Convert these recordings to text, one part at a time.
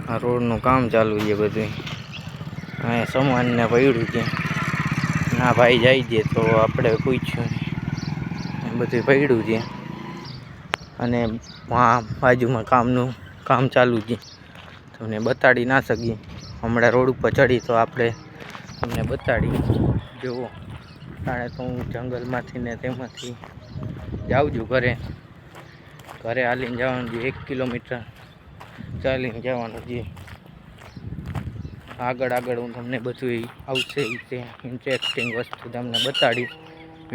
આ રોડનું કામ ચાલુ છે બધું. અહીંયા સામાનને પડ્યું છે. ના ભાઈ જાય છે તો આપણે પૂછ્યું બધું પડ્યું છે. અને બાજુમાં કામ ચાલુ છે. તમને બતાડી ના શકીએ. હમણાં રોડ ઉપર ચડી તો આપણે તમને બતાડી. જુઓ તાણે તો હું જંગલમાંથી ને તેમાંથી જાઉં છું ઘરે હાલીને જવાનું છે. 1 કિલોમીટર ચાલીને જવાનું છે. આગળ હું તમને બધું આવશે તે ઇન્ટરેસ્ટિંગ વસ્તુ તમને બતાડીશ.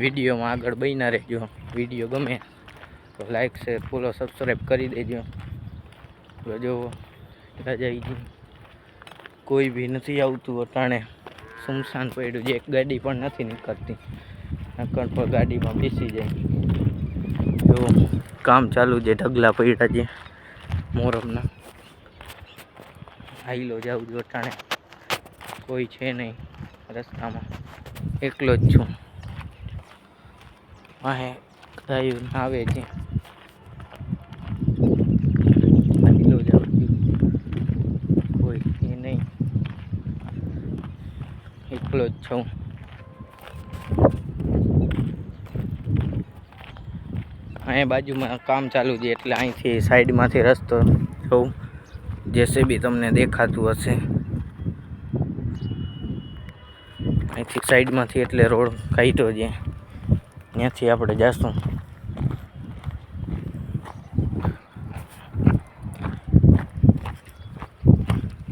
વિડીયોમાં આગળ બન્યા રહેજો. વિડીયો ગમે તો લાઈક શેર ફોલો સબસ્ક્રાઈબ કરી દેજો. તો જો જાય કોઈ બી નથી આવતું અટાણે. સુમસાન પડ્યું છે. એક ગાડી પણ નથી નીકળતી. નકર પર ગાડીમાં બેસી જાય. જો કામ ચાલુ છે. ઢગલા પડ્યા છે મોરમના. હાઈલો જાઉં છું અટાણે. કોઈ છે નહીં રસ્તામાં. એકલો જ છું. વાહે ગાયો આવે છે. હાઈલો જાઉં છું. કોઈ છે નહીં. એકલો જ છું. અહીંયા બાજુમાં કામ ચાલુ છે એટલે અહીંથી સાઈડમાંથી રસ્તો જોઉં. જેસીબી તમને દેખાતું હશે. અહીંથી સાઈડમાંથી એટલે રોડ કાઢ્યો છે. ત્યાંથી આપણે જઈશું.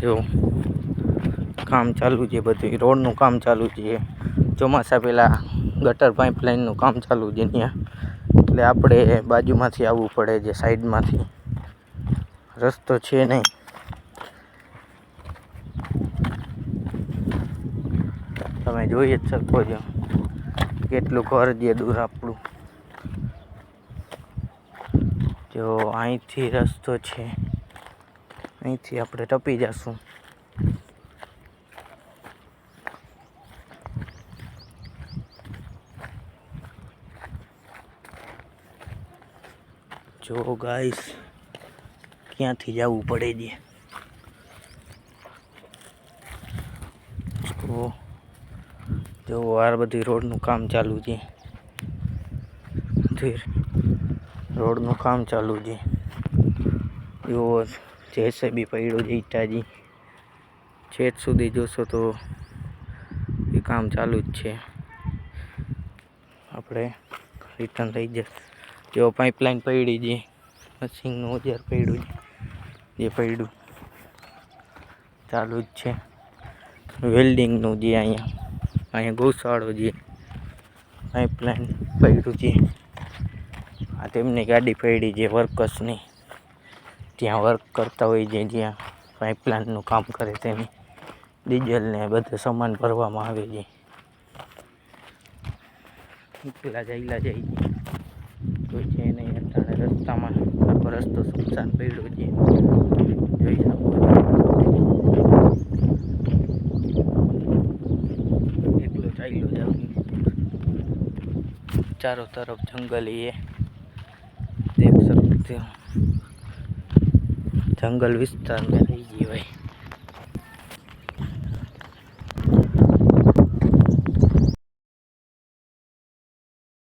જો કામ ચાલુ છે બધું. રોડનું કામ ચાલુ છે. ચોમાસા પહેલાં ગટર પાઇપલાઇનનું કામ ચાલુ છે ત્યાં. એટલે આપણે બાજુમાંથી આવવું પડે છે. સાઈડમાંથી રસ્તો છે નહીં. તમે જોઈ જ શકો છો કેટલું ઘર જે દૂર આપણું. જો અહીંથી રસ્તો છે. અહીંથી આપણે ટપી જશું. જો ગાઈસ ક્યાંથી જવું પડે છે. જો આ બધી રોડનું કામ ચાલુ છે. રોડનું કામ ચાલુ છે. જો જેસીબી પડ્યું છે. ઈટાજી છેક સુધી જોશો તો એ કામ ચાલુ જ છે. આપણે રિટર્ન થઈ જશે. જો પાઇપલાઇન પડી છે. મશીનનું ઓજાર પડ્યું છે. જે પડ્યું ચાલુ જ છે. વેલ્ડિંગનું જે અહીંયા ગૌશાળો છે. પાઇપલાઇન પડ્યું છે. આ તેમની ગાડી પડી છે વર્કર્સની. ત્યાં વર્ક કરતા હોય છે. જ્યાં પાઇપલાઇનનું કામ કરે તેની ડીઝલ ને બધું સામાન ભરવામાં આવે છે. પેલા જાય છે. કોઈ છે નહીં અત્યારે રસ્તામાં. આખો રસ્તો સુમસાન પડ્યો છે. જોઈ શકો એકલો ચાલ્યો જાઉં. ચારો તરફ જંગલ એ દેખ सकते हो. जंगल विस्तार में रही जी भाई.